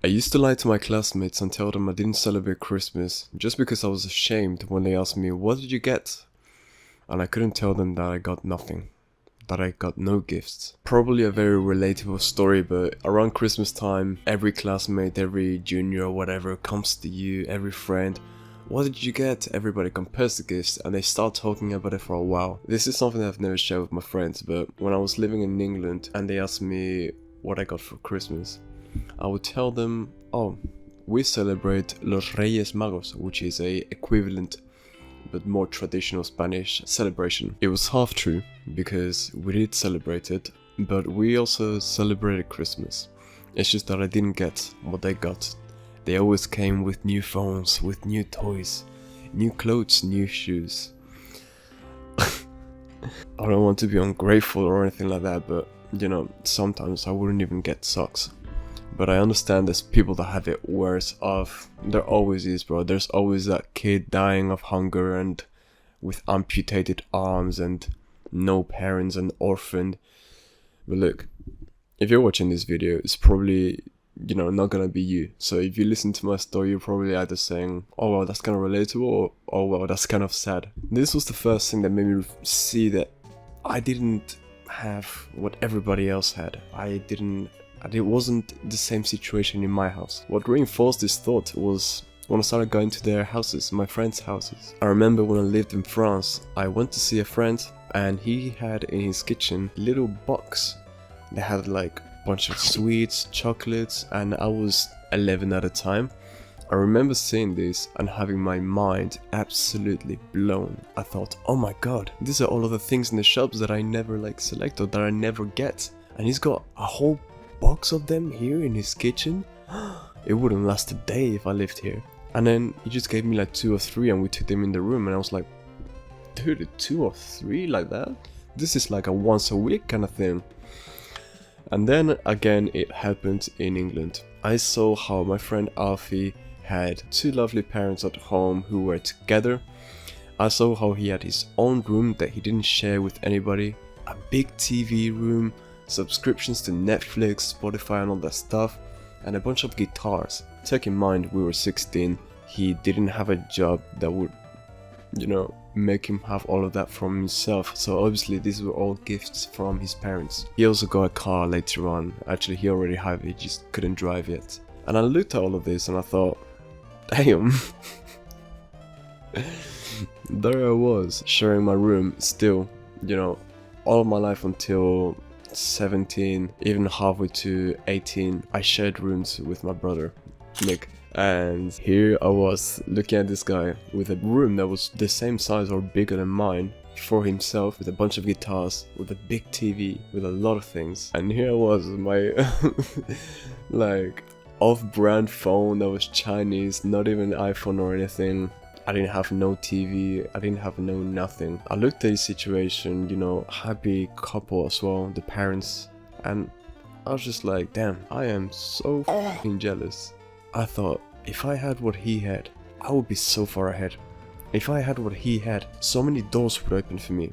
I used to lie to my classmates and tell them I didn't celebrate Christmas just because I was ashamed when they asked me, "What did you get?" And I couldn't tell them that I got nothing, that I got no gifts. Probably a very relatable story, but around Christmas time, every classmate, every junior or whatever comes to you, every friend. What did you get? Everybody compares the gifts and they start talking about it for a while. This is something I've never shared with my friends, but when I was living in England and they asked me what I got for Christmas, I would tell them, oh, we celebrate Los Reyes Magos, which is a equivalent but more traditional Spanish celebration. It was half true because we did celebrate it, but we also celebrated Christmas. It's just that I didn't get what they got. They always came with new phones, with new toys, new clothes, new shoes. I don't want to be ungrateful or anything like that, but you know, sometimes I wouldn't even get socks. But I understand there's people that have it worse off. There always is, bro. There's always that kid dying of hunger and with amputated arms and no parents and orphaned. But look, if you're watching this video, it's probably, not gonna be you. So if you listen to my story, you're probably either saying, oh well, that's kind of relatable, or oh well, that's kind of sad. This was the first thing that made me see that I didn't have what everybody else had. It wasn't the same situation in my house. What reinforced this thought was when I started going to their houses, my friends' houses. I remember when I lived in France, I went to see a friend and he had in his kitchen a little box. They had like a bunch of sweets, chocolates, and I was 11 at the time. I remember seeing this and having my mind absolutely blown. I thought, oh my god, these are all of the things in the shops that I never select or that I never get. And he's got a whole box of them here in his kitchen. It wouldn't last a day if I lived here. And then he just gave me 2 or 3 and we took them in the room and I was like, dude, 2 or 3 like that? This is like a once a week kind of thing. And then again it happened in England. I saw how my friend Alfie had 2 lovely parents at home who were together. I saw how he had his own room that he didn't share with anybody, a big TV room, subscriptions to Netflix, Spotify and all that stuff, and a bunch of guitars. Take in mind we were 16, he didn't have a job that would, make him have all of that from himself, so obviously these were all gifts from his parents. He also got a car later on. Actually, he already had it, he just couldn't drive yet. And I looked at all of this and I thought, damn. There I was, sharing my room still, all of my life until 17, even halfway to 18, I shared rooms with my brother, Nick. And here I was looking at this guy with a room that was the same size or bigger than mine for himself, with a bunch of guitars, with a big TV, with a lot of things. And here I was with my off-brand phone that was Chinese, not even an iPhone or anything. I didn't have no TV, I didn't have no nothing. I looked at the situation, happy couple as well, the parents, and I was just like, damn, I am so fucking jealous. I thought, if I had what he had, I would be so far ahead. If I had what he had, so many doors would open for me.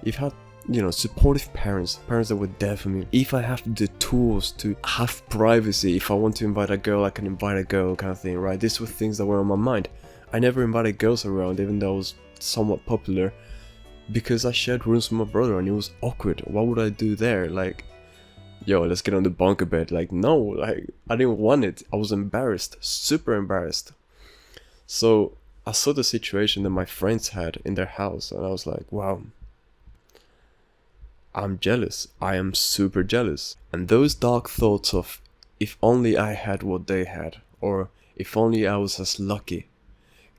If I had, supportive parents that were there for me. If I have the tools to have privacy, if I want to invite a girl, I can invite a girl kind of thing, right? These were things that were on my mind. I never invited girls around, even though I was somewhat popular, because I shared rooms with my brother and it was awkward. What would I do there? Yo, let's get on the bunker bed. No, I didn't want it. I was embarrassed, super embarrassed. So I saw the situation that my friends had in their house and I was like, wow, I'm jealous. I am super jealous. And those dark thoughts of, if only I had what they had, or if only I was as lucky,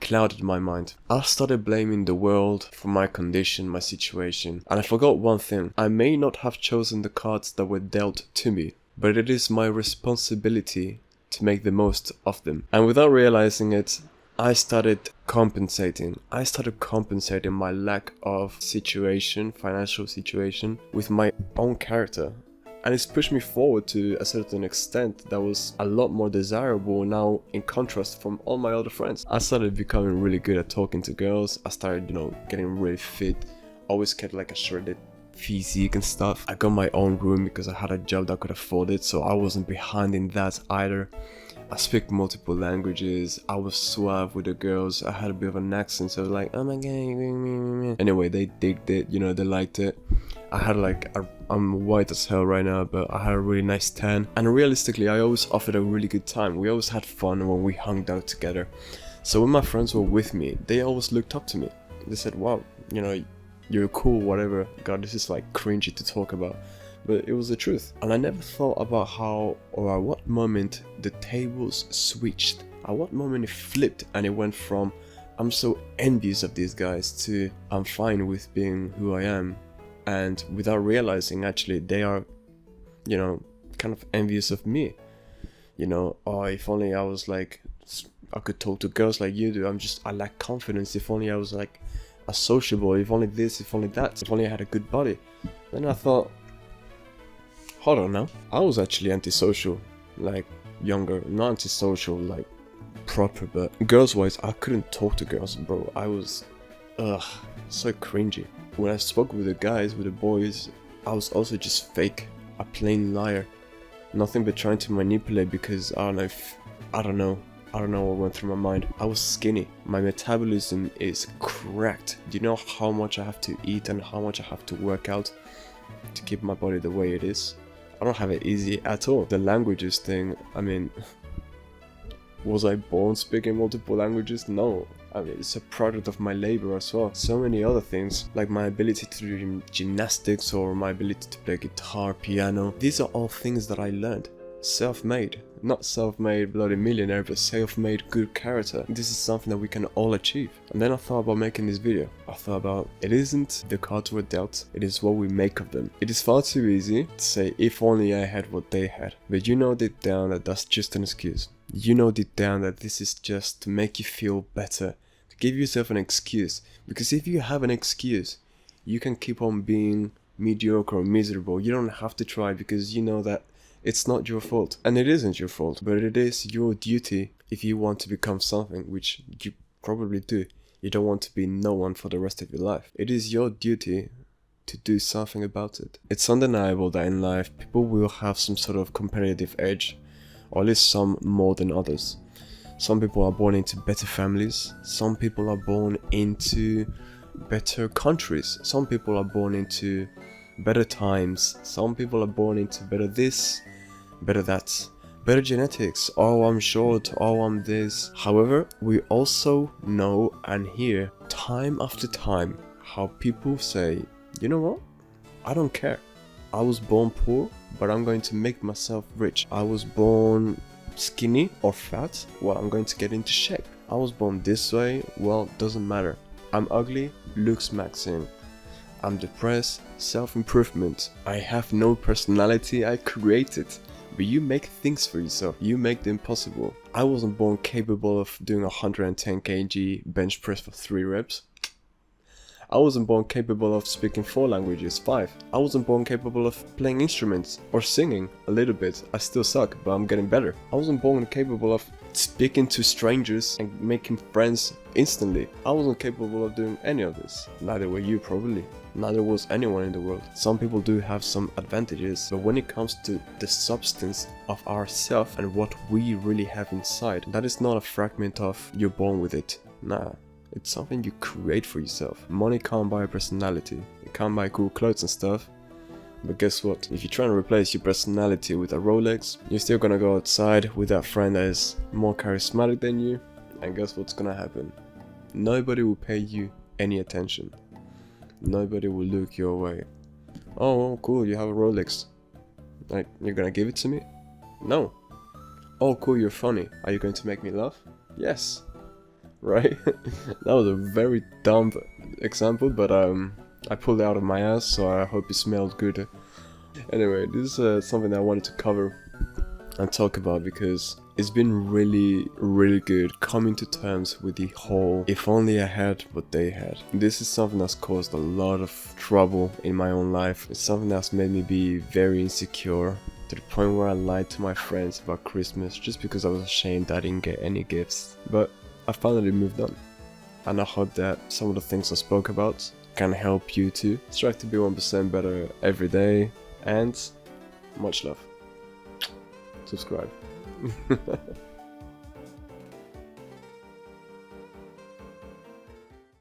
clouded my mind. I started blaming the world for my condition, my situation, and I forgot one thing. I may not have chosen the cards that were dealt to me, but it is my responsibility to make the most of them. And without realizing it, I started compensating. My lack of financial situation, with my own character. And it's pushed me forward to a certain extent that was a lot more desirable now, in contrast from all my other friends. I started becoming really good at talking to girls. I started, getting really fit. Always kept a shredded physique and stuff. I got my own room because I had a job that could afford it, so I wasn't behind in that either. I speak multiple languages. I was suave with the girls. I had a bit of an accent, so like, oh my god. Anyway, they digged it, you know, they liked it. I had I'm white as hell right now, but I had a really nice tan. And realistically, I always offered a really good time. We always had fun when we hung out together. So when my friends were with me, they always looked up to me. They said, wow, you know, you're cool, whatever. God, this is like cringy to talk about. But it was the truth. And I never thought about how or at what moment the tables switched. At what moment it flipped and it went from I'm so envious of these guys to I'm fine with being who I am. And without realizing, actually, they are, you know, kind of envious of me. You know, oh, if only I was like, I could talk to girls like you do. I lack confidence. If only I was like a sociable. If only this, if only that. If only I had a good body. Then I thought, hold on now. I was actually antisocial, like younger, not antisocial, like proper, but girls-wise, I couldn't talk to girls, bro. I was, so cringy. When I spoke with the guys, with the boys, I was also just fake, a plain liar. Nothing but trying to manipulate because I don't know what went through my mind. I was skinny. My metabolism is cracked. Do you know how much I have to eat and how much I have to work out to keep my body the way it is? I don't have it easy at all. The languages thing, I mean, was I born speaking multiple languages? No. I mean, it's a product of my labor as well. So many other things, like my ability to do gymnastics or my ability to play guitar, piano. These are all things that I learned. Self-made. Not self-made bloody millionaire, but self-made good character. This is something that we can all achieve. And then I thought about making this video. I thought about, it isn't the cards we're dealt, it is what we make of them. It is far too easy to say, if only I had what they had. But you know deep down that that's just an excuse. You know deep down that this is just to make you feel better. To give yourself an excuse. Because if you have an excuse, you can keep on being mediocre or miserable. You don't have to try because you know that it's not your fault. And it isn't your fault, but it is your duty if you want to become something, which you probably do. You don't want to be no one for the rest of your life. It is your duty to do something about it. It's undeniable that in life, people will have some sort of competitive edge, or at least some more than others. Some people are born into better families. Some people are born into better countries. Some people are born into better times. Some people are born into better this, better that, better genetics. Oh, I'm short. Oh, I'm this. However, we also know and hear time after time how people say, you know what? I don't care. I was born poor, but I'm going to make myself rich. I was born skinny or fat, well, I'm going to get into shape. I was born this way, well, doesn't matter. I'm ugly, looks maxing. I'm depressed, self-improvement. I have no personality, I create it. But you make things for yourself, you make the impossible. I wasn't born capable of doing 110 kg bench press for 3 reps. I wasn't born capable of speaking 4 languages, 5. I wasn't born capable of playing instruments or singing a little bit. I still suck, but I'm getting better. I wasn't born capable of speaking to strangers and making friends instantly. I wasn't capable of doing any of this. Neither were you probably. Neither was anyone in the world. Some people do have some advantages, but when it comes to the substance of ourself and what we really have inside, that is not a fragment of you're born with it. Nah. It's something you create for yourself. Money can't buy a personality. It can't buy cool clothes and stuff. But guess what? If you're trying to replace your personality with a Rolex, you're still gonna go outside with that friend that is more charismatic than you. And guess what's gonna happen? Nobody will pay you any attention. Nobody will look your way. Oh, well, cool, you have a Rolex. Like, you're gonna give it to me? No. Oh, cool, you're funny. Are you going to make me laugh? Yes. Right? That was a very dumb example, but I pulled it out of my ass, so I hope it smelled good. Anyway, this is something that I wanted to cover and talk about because it's been really good coming to terms with the whole if only I had what they had. This is something that's caused a lot of trouble in my own life. It's something that's made me be very insecure to the point where I lied to my friends about Christmas just because I was ashamed I didn't get any gifts. But I finally moved on, and I hope that some of the things I spoke about can help you too. Strive to be 1% better every day, and much love. Subscribe.